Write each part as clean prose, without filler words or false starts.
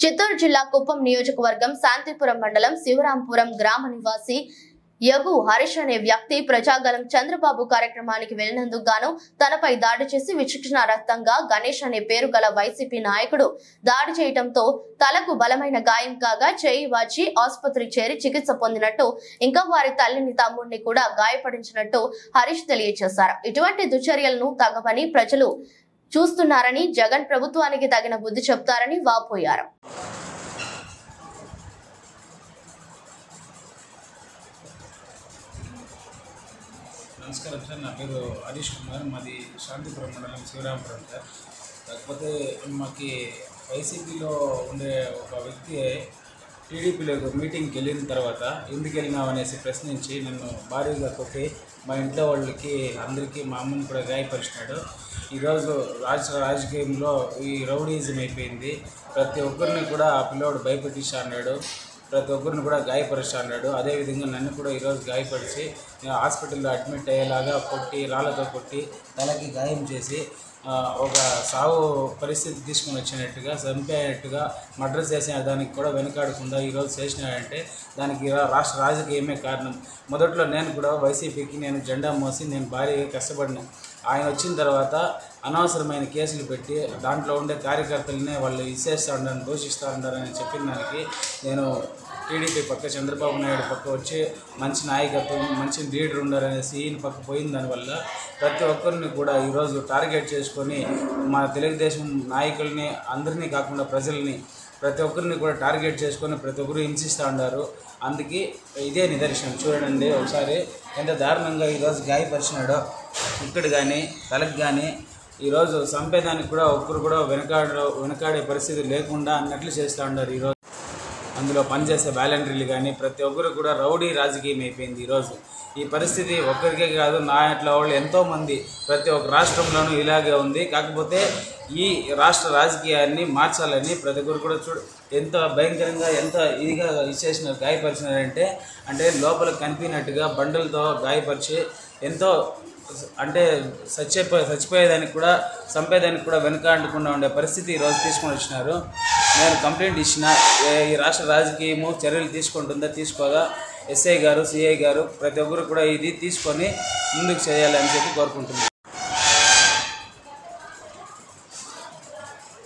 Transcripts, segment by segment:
చిత్తూరు జిల్లా కుప్పం నియోజకవర్గం శాంతిపురం మండలం శివరాంపురం గ్రామ నివాసి యగు హరీష్ అనే వ్యక్తి ప్రజాగలం చంద్రబాబు కార్యక్రమానికి వెళ్లినందుకు గాను తనపై దాడి చేసి విచక్షణారహితంగా గణేష్ అనే పేరు గల వైసీపీ నాయకుడు దాడి చేయడంతో తలకు బలమైన గాయం కాగా చేయి వాచి ఆసుపత్రి చేరి చికిత్స పొందినట్టు ఇంకా వారి తల్లిని తమ్ముడిని కూడా గాయపడించినట్టు హరీష్ తెలియజేశారు. ఇటువంటి దుశ్చర్యలను తగవని ప్రజలు చూస్తున్నారని జగన్ ప్రభుత్వానికి తగిన బుద్ధి చెప్తారని వాపోయారు. నమస్కారం సార్, నా పేరు హరీష్ కుమార్, మాది శాంతిపురం మండలం శివరాంపురం సార్. కాకపోతే మాకు వైసీపీలో ఉండే ఒక వ్యక్తి టీడీపీలో మీటింగ్కి వెళ్ళిన తర్వాత ఎందుకు వెళ్ళినావు అనేసి ప్రశ్నించి నన్ను భారీగా కొట్టి మా ఇంట్లో వాళ్ళకి అందరికీ మా అమ్మని కూడా గాయపరిచినాడు. ఈరోజు రాజకీయంలో ఈ రౌడీజం అయిపోయింది. ప్రతి ఒక్కరిని కూడా ఆ పిల్లోడు భయపెట్టిస్తా అన్నాడు, ప్రతి ఒక్కరిని కూడా గాయపరుస్తా అన్నాడు. అదేవిధంగా నన్ను కూడా ఈరోజు గాయపరిచి హాస్పిటల్లో అడ్మిట్ అయ్యేలాగా కొట్టి రాళ్ళతో కొట్టి తలకి గాయం చేసి ఒక సావు పరిస్థితి తీసుకొని వచ్చినట్టుగా చంపేటట్టుగా మర్డర్ చేసిన దానికి కూడా వెనకాడకుండా ఈరోజు చేసినాడంటే దానికి రాష్ట్ర రాజకీయమే కారణం. మొదట్లో నేను కూడా వైసీపీకి నేను జెండా మోసి నేను భారీగా కష్టపడినా. ఆయన వచ్చిన తర్వాత అనవసరమైన కేసులు పెట్టి దాంట్లో ఉండే కార్యకర్తలనే వాళ్ళు ఇచ్చేస్తూ ఉండాలని దూషిస్తూ ఉండాలని చెప్పిన దానికి నేను టీడీపీ పక్క చంద్రబాబు నాయుడు పక్క వచ్చి మంచి నాయకత్వం మంచి లీడర్ ఉండాలనేసి ఈయన పక్క పోయిన దానివల్ల ప్రతి ఒక్కరిని కూడా ఈరోజు టార్గెట్ చేసుకొని మన తెలుగుదేశం నాయకుల్ని అందరినీ కాకుండా ప్రజల్ని ప్రతి ఒక్కరిని కూడా టార్గెట్ చేసుకొని ప్రతి ఒక్కరు హింసిస్తూ ఉన్నారు. అందుకే ఇదే నిదర్శనం. చూడండి ఒకసారి ఎంత దారుణంగా ఈరోజు గాయపరిచినాడో. ఇక్కడ కానీ తలకు కానీ ఈరోజు చంపేదానికి కూడా ఒక్కరు కూడా వెనకాడే పరిస్థితి లేకుండా అన్నట్లు చేస్తూ ఉన్నారు. ఈరోజు అందులో పనిచేసే వాలంటీర్లు కానీ ప్రతి ఒక్కరు కూడా రౌడీ రాజకీయం అయిపోయింది. ఈరోజు ఈ పరిస్థితి ఒక్కరికే కాదు, నా అట్లా వాళ్ళు ఎంతోమంది ప్రతి ఒక్క రాష్ట్రంలోనూ ఇలాగే ఉంది. కాకపోతే ఈ రాష్ట్ర రాజకీయాన్ని మార్చాలని ప్రతి ఒక్కరు కూడా ఎంత భయంకరంగా ఎంత ఇదిగా ఇచ్చేసినారు, గాయపరిచినారంటే అంటే లోపల కనిపినట్టుగా బండలతో గాయపరిచి ఎంతో అంటే చచ్చిపోయేదానికి కూడా చంపేదానికి కూడా వెనకాడకుండా ఉండే పరిస్థితి ఈరోజు తీసుకొని వచ్చినారు. నేను కంప్లైంట్ ఇచ్చిన ఈ రాష్ట్ర రాజకీయము చర్యలు తీసుకుంటుందా తీసుకోగా ఎస్ఐ గారు సిఐ గారు ప్రతి ఒక్కరు కూడా ఇది తీసుకొని ముందుకు చేయాలని చెప్పి కోరుకుంటున్నాను.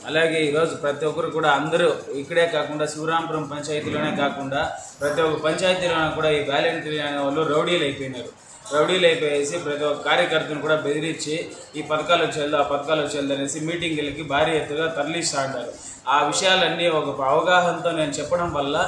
అలాగే ఈరోజు ప్రతి ఒక్కరు కూడా అందరూ ఇక్కడే కాకుండా శివరాంపురం పంచాయతీలోనే కాకుండా ప్రతి ఒక్క పంచాయతీలోనే కూడా ఈ వాలంటీర్లు అనే వాళ్ళు రౌడీలు అయిపోయినారు. రౌడీలు అయిపోయేసి ప్రతి ఒక్క కార్యకర్తను కూడా బెదిరించి ఈ పథకాలు వచ్చేది ఆ పథకాలు వచ్చేది అనేసి మీటింగులకి భారీ ఎత్తుగా తరలిస్తూ ఉంటారు. ఆ విషయాలన్నీ ఒక అవగాహనతో నేను చెప్పడం వల్ల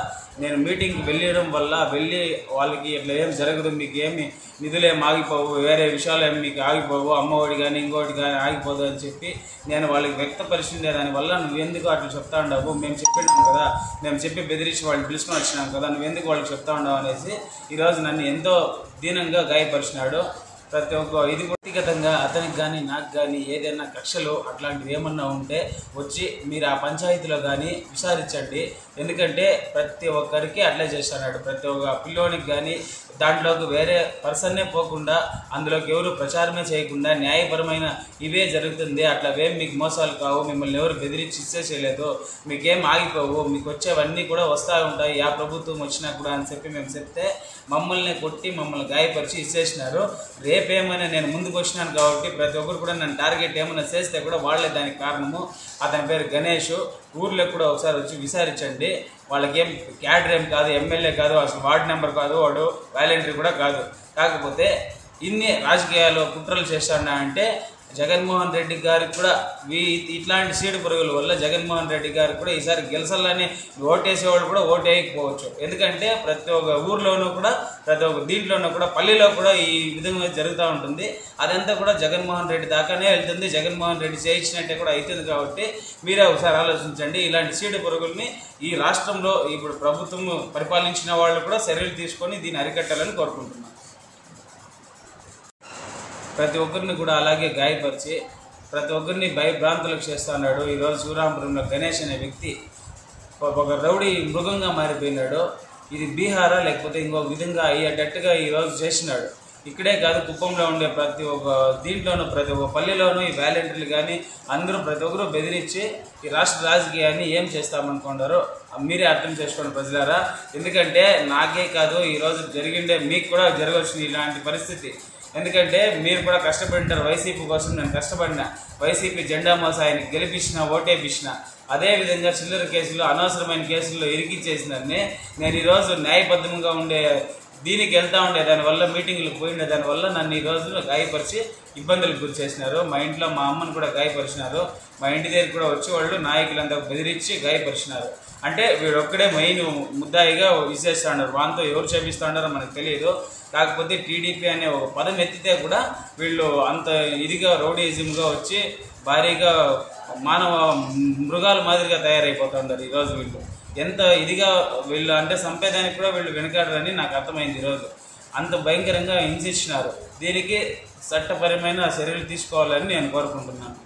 నేను మీటింగ్కి వెళ్ళడం వల్ల వెళ్ళి వాళ్ళకి ఇట్లా ఏం జరగదు, మీకు ఏమి నిధులేం ఆగిపోవు, వేరే విషయాలు ఏమి మీకు ఆగిపోవు, అమ్మఒడి కానీ ఇంకోటి కానీ ఆగిపోదు అని చెప్పి నేను వాళ్ళకి వ్యక్తపరిచిందే. దానివల్ల నువ్వెందుకు అట్లా చెప్తా ఉండవు, మేము చెప్పినాం కదా, మేము చెప్పి బెదిరించి వాళ్ళు పిలుచుకొని వచ్చినాం కదా, నువ్వెందుకు వాళ్ళకి చెప్తా ఉండవు అనేసి ఈరోజు నన్ను ఎంతో దీనంగా గాయపరిచినాడు. ప్రతి ఒక్క ఇది వ్యక్తిగతంగా అతనికి కానీ నాకు కానీ ఏదైనా కక్షలు అట్లాంటివి ఏమన్నా ఉంటే వచ్చి మీరు ఆ పంచాయతీలో కానీ విచారించండి. ఎందుకంటే ప్రతి ఒక్కరికి అట్లే చేస్తున్నాడు. ప్రతి ఒక్క పిల్లోనికి కానీ దాంట్లోకి వేరే పర్సన్నే పోకుండా అందులోకి ఎవరు ప్రచారమే చేయకుండా న్యాయపరమైన ఇవే జరుగుతుంది. అట్లావేం మీకు మోసాలు కావు, మిమ్మల్ని ఎవరు బెదిరించి చేయలేదు, మీకేం ఆగిపోవు, మీకు వచ్చేవన్నీ కూడా వస్తూ ఉంటాయి ఆ ప్రభుత్వం వచ్చినా కూడా అని చెప్పి మేము చెప్తే మమ్మల్ని కొట్టి మమ్మల్ని గాయపరిచి ఇచ్చేసినారు. రేపేమైనా నేను ముందుకు వచ్చినాను కాబట్టి ప్రతి ఒక్కరు కూడా నన్ను టార్గెట్ ఏమైనా చేస్తే కూడా వాళ్ళే దానికి కారణము. అతని పేరు గణేష్. ఊర్లో కూడా ఒకసారి వచ్చి విచారించండి. వాళ్ళకేం క్యాడర్ ఏం కాదు, ఎమ్మెల్యే కాదు, అసలు వార్డు నెంబర్ కాదు, వాడు వాలంటీర్ కూడా కాదు. కాకపోతే ఇన్ని రాజకీయాలు కుట్రలు చేస్తాడా అంటే జగన్మోహన్ రెడ్డి గారికి కూడా ఇట్లాంటి సీడు పురుగుల వల్ల జగన్మోహన్ రెడ్డి గారికి కూడా ఈసారి గెలసాలని ఓటేసేవాళ్ళు కూడా ఓటేయకపోవచ్చు. ఎందుకంటే ప్రతి ఒక్క ఊర్లోనూ కూడా ప్రతి ఒక్క దీంట్లోనూ కూడా పల్లెలో కూడా ఈ విధంగా జరుగుతూ ఉంటుంది. అదంతా కూడా జగన్మోహన్ రెడ్డి దాకానే వెళ్తుంది. జగన్మోహన్ రెడ్డి చేయించినట్టే కూడా అవుతుంది. కాబట్టి మీరే ఒకసారి ఆలోచించండి. ఇలాంటి సీడు పురుగుల్ని ఈ రాష్ట్రంలో ఇప్పుడు ప్రభుత్వం పరిపాలించిన వాళ్ళు కూడా చర్యలు తీసుకొని దీన్ని అరికట్టాలని కోరుకుంటున్నాను. ప్రతి ఒక్కరిని కూడా అలాగే గాయపరిచి ప్రతి ఒక్కరిని భయభ్రాంతులకు చేస్తున్నాడు. ఈరోజు శివరాంపురంలో గణేష్ అనే వ్యక్తి ఒక రౌడీ మృగంగా మారిపోయినాడు. ఇది బీహారా లేకపోతే ఇంకొక విధంగా అయ్యేటట్టుగా ఈరోజు చేసినాడు. ఇక్కడే కాదు కుప్పంలో ఉండే ప్రతి ఒక్క దీంట్లోనూ ప్రతి ఒక్క పల్లెలోనూ ఈ వాలంటీర్లు కానీ అందరూ ప్రతి ఒక్కరూ బెదిరించి ఈ రాష్ట్ర రాజకీయాన్ని ఏం చేస్తామనుకుంటారో మీరే అర్థం చేసుకోండి ప్రజలారా. ఎందుకంటే నాకే కాదు ఈరోజు జరిగిండే మీకు కూడా జరగవచ్చు ఇలాంటి పరిస్థితి. ఎందుకంటే మీరు కూడా కష్టపడింటారు వైసీపీ కోసం. నేను కష్టపడిన వైసీపీ జెండా మోస ఆయనకి గెలిపించిన ఓటేపించిన. అదేవిధంగా చిల్లర కేసులు అనవసరమైన కేసుల్లో ఇరికిచ్చేసినారని నేను ఈరోజు న్యాయబద్ధంగా ఉండే దీనికి వెళ్తూ ఉండే దానివల్ల మీటింగ్లకు పోయిండే దానివల్ల నన్ను ఈ రోజు గాయపరిచి ఇబ్బందులకు గురి చేసినారు. మా ఇంట్లో మా అమ్మను కూడా గాయపరిచినారు. మా ఇంటి దగ్గర కూడా వచ్చి వాళ్ళు నాయకులంతా బెదిరించి గాయపరిచినారు. అంటే వీడు ఒక్కడే మెయిన్ ముద్దాయిగా విసేస్తూ ఉన్నారు. వాంతో ఎవరు చేపిస్తూ ఉన్నారో మనకు తెలియదు. కాకపోతే టీడీపీ అనే ఒక పదం ఎత్తితే కూడా వీళ్ళు అంత ఇదిగా రౌడీయిజంగా వచ్చి భారీగా మానవ మృగాల మాదిరిగా తయారైపోతూ ఉన్నారు ఈరోజు. వీళ్ళు ఎంత ఇదిగా వీళ్ళు అంటే సంపేదానికి కూడా వీళ్ళు వెనకాడరని నాకు అర్థమైంది ఈరోజు. అంత భయంకరంగా హింసించినారు. దీనికి చట్టపరమైన చర్యలు తీసుకోవాలని నేను కోరుకుంటున్నాను.